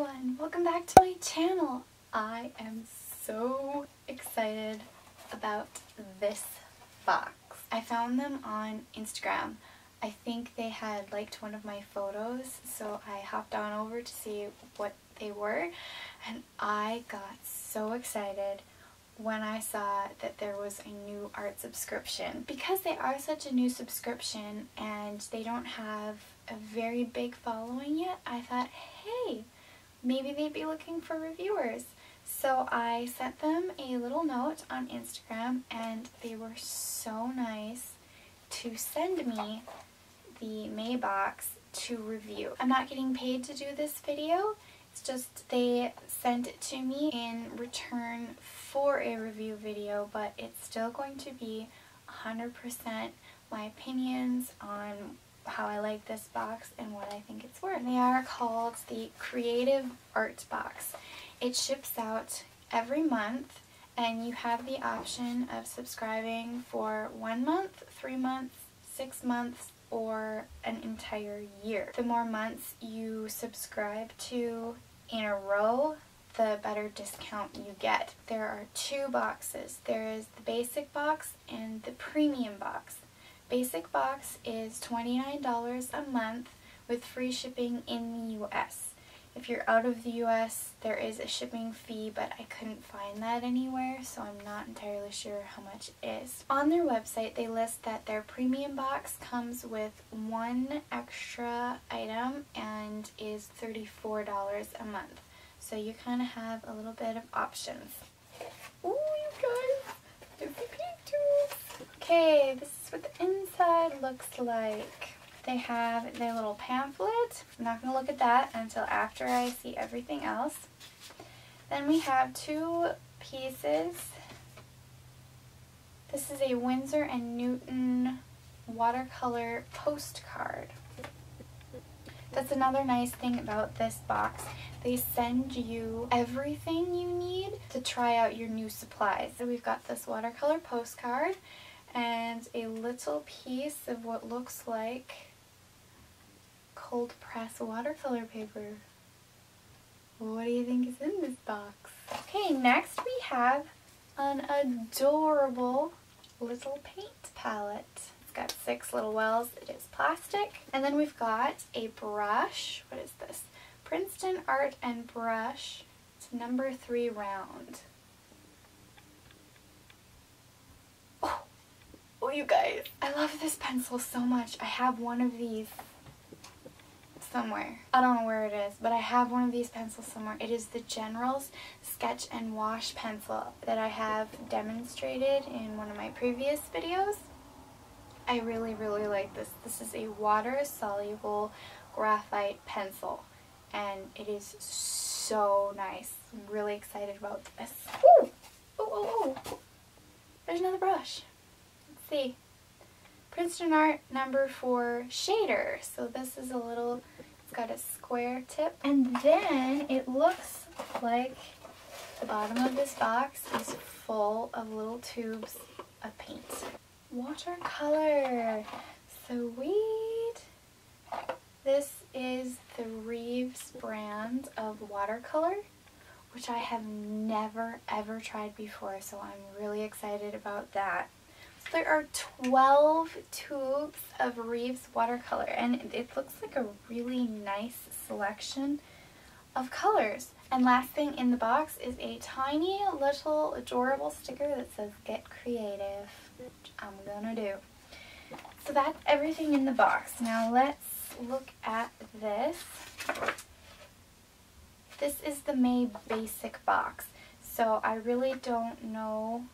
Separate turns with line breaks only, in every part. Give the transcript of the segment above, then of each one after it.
everyone, welcome back to my channel. I am so excited about this box. I found them on Instagram. I think they had liked one of my photos, so I hopped on over to see what they were, and I got so excited when I saw that there was a new art subscription. Because they are such a new subscription and they don't have a very big following yet, I thought, hey, maybe they'd be looking for reviewers. So I sent them a little note on Instagram and they were so nice to send me the May box to review. I'm not getting paid to do this video. It's just they sent it to me in return for a review video, but it's still going to be 100% my opinions on how I like this box and what I think it's worth. They are called the Creative Artbox. It ships out every month and you have the option of subscribing for 1 month, 3 months, 6 months, or an entire year. The more months you subscribe to in a row, the better discount you get. There are 2 boxes. There is the basic box and the premium box. Basic box is $29 a month with free shipping in the US. If you're out of the US, there is a shipping fee, but I couldn't find that anywhere, so I'm not entirely sure how much it is. On their website, they list that their premium box comes with 1 extra item and is $34 a month. So you kind of have a little bit of options. Ooh, you guys, there's the paint tubes. Okay, this is what the inside looks like. They have their little pamphlet. I'm not going to look at that until after I see everything else. Then we have 2 pieces. This is a Winsor & Newton watercolor postcard. That's another nice thing about this box. They send you everything you need to try out your new supplies. So we've got this watercolor postcard and a little piece of what looks like cold press watercolor paper. What do you think is in this box? Okay, next we have an adorable little paint palette. It's got 6 little wells. It is plastic. And then we've got a brush. What is this? Princeton Art and Brush. It's number 3 round. Oh, you guys. I love this pencil so much. I have one of these somewhere. I don't know where it is, but I have one of these pencils somewhere. It is the General's Sketch and Wash pencil that I have demonstrated in one of my previous videos. I really, really like this. This is a water-soluble graphite pencil, and it is so nice. I'm really excited about this. Ooh! Oh! There's another brush. Let's see. Princeton Art number 4 shader. So this is a little, it's got a square tip. And then it looks like the bottom of this box is full of little tubes of paint. Watercolor. Sweet. This is the Reeves brand of watercolor, which I have never ever tried before, so I'm really excited about that. There are 12 tubes of Reeves watercolor, and it looks like a really nice selection of colors. And last thing in the box is a tiny little adorable sticker that says "Get Creative," which I'm gonna do. So that's everything in the box. Now let's look at this. This is the May Basic box. So I really don't know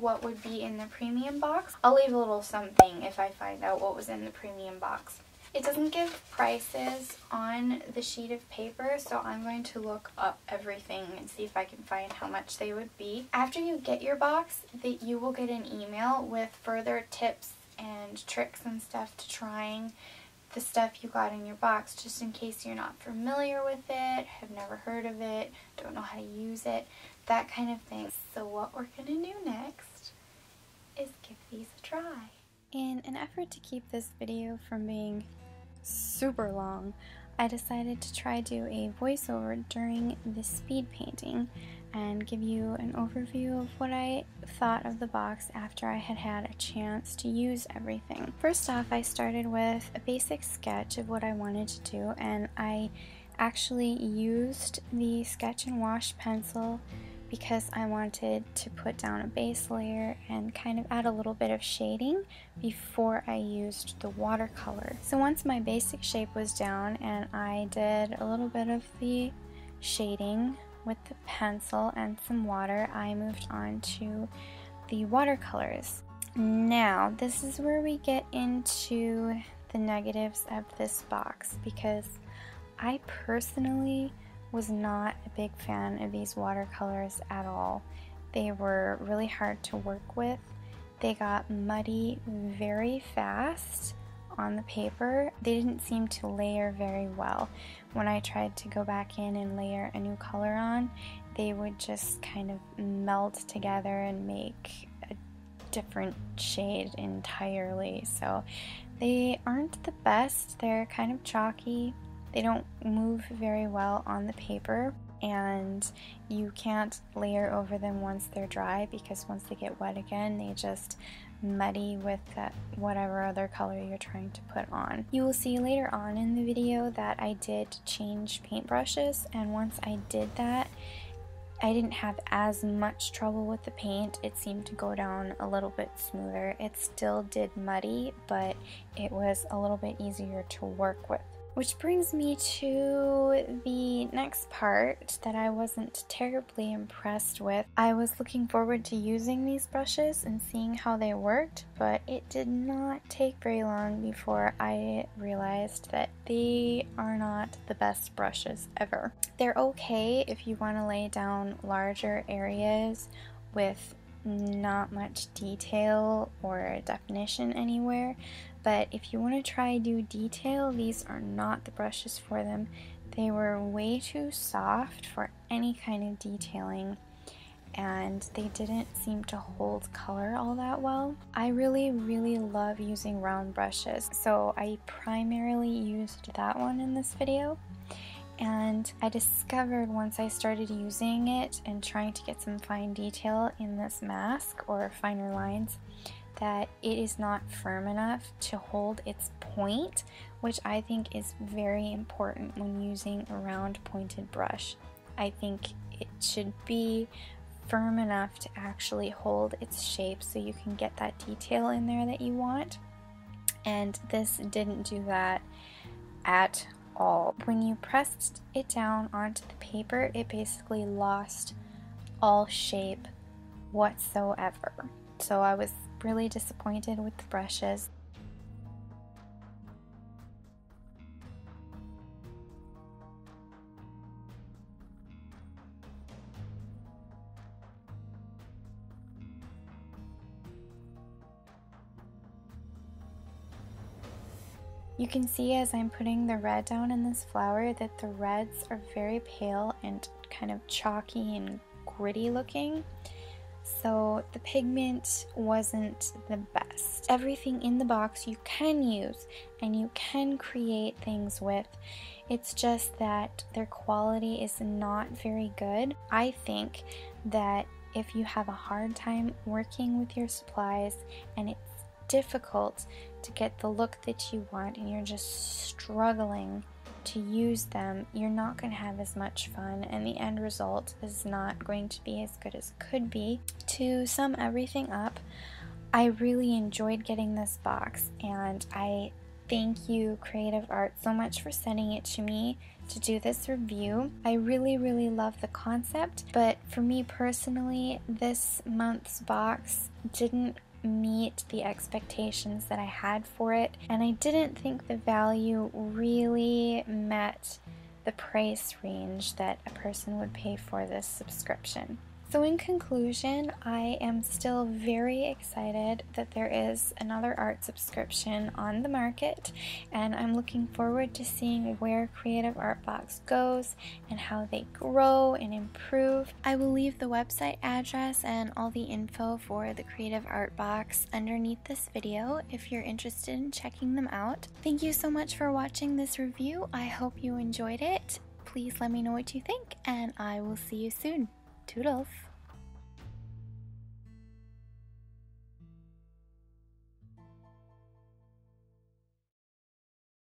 what would be in the premium box. I'll leave a little something if I find out what was in the premium box. It doesn't give prices on the sheet of paper, so I'm going to look up everything and see if I can find how much they would be. After you get your box, you will get an email with further tips and tricks and stuff to trying the stuff you got in your box, just in case you're not familiar with it, have never heard of it, don't know how to use it, that kind of thing. So what we're going to do next is give these a try. In an effort to keep this video from being super long, I decided to try do a voiceover during the speed painting and give you an overview of what I thought of the box after I had had a chance to use everything. First off, I started with a basic sketch of what I wanted to do, and I actually used the sketch and wash pencil because I wanted to put down a base layer and kind of add a little bit of shading before I used the watercolor. So once my basic shape was down and I did a little bit of the shading with the pencil and some water, I moved on to the watercolors. Now, this is where we get into the negatives of this box, because I personally was not a big fan of these watercolors at all. They were really hard to work with. They got muddy very fast on the paper. They didn't seem to layer very well. When I tried to go back in and layer a new color on, they would just kind of melt together and make a different shade entirely. So they aren't the best. They're kind of chalky. They don't move very well on the paper, and you can't layer over them once they're dry, because once they get wet again, they just muddy with whatever other color you're trying to put on. You will see later on in the video that I did change paintbrushes, and once I did that, I didn't have as much trouble with the paint. It seemed to go down a little bit smoother. It still did muddy, but it was a little bit easier to work with. Which brings me to the next part that I wasn't terribly impressed with. I was looking forward to using these brushes and seeing how they worked, but it did not take very long before I realized that they are not the best brushes ever. They're okay if you want to lay down larger areas with not much detail or definition anywhere, but if you want to try do detail, these are not the brushes for them. They were way too soft for any kind of detailing, and they didn't seem to hold color all that well. I really love using round brushes, so I primarily used that one in this video. And I discovered once I started using it and trying to get some fine detail in this mask or finer lines, that it is not firm enough to hold its point, which I think is very important when using a round pointed brush. I think it should be firm enough to actually hold its shape so you can get that detail in there that you want, and this didn't do that at all. When you pressed it down onto the paper, it basically lost all shape whatsoever. So I was really disappointed with the brushes. You can see as I'm putting the red down in this flower that the reds are very pale and kind of chalky and gritty looking. So the pigment wasn't the best. Everything in the box you can use and you can create things with. It's just that their quality is not very good. I think that if you have a hard time working with your supplies and it's difficult to get the look that you want and you're just struggling to use them, you're not going to have as much fun, and the end result is not going to be as good as it could be. To sum everything up, I really enjoyed getting this box, and I thank you, Creative Art, so much for sending it to me to do this review. I really love the concept, but for me personally, this month's box didn't meet the expectations that I had for it, and I didn't think the value really met the price range that a person would pay for this subscription. So in conclusion, I am still very excited that there is another art subscription on the market, and I'm looking forward to seeing where Creative Artbox goes and how they grow and improve. I will leave the website address and all the info for the Creative Artbox underneath this video if you're interested in checking them out. Thank you so much for watching this review. I hope you enjoyed it. Please let me know what you think, and I will see you soon. Toodles!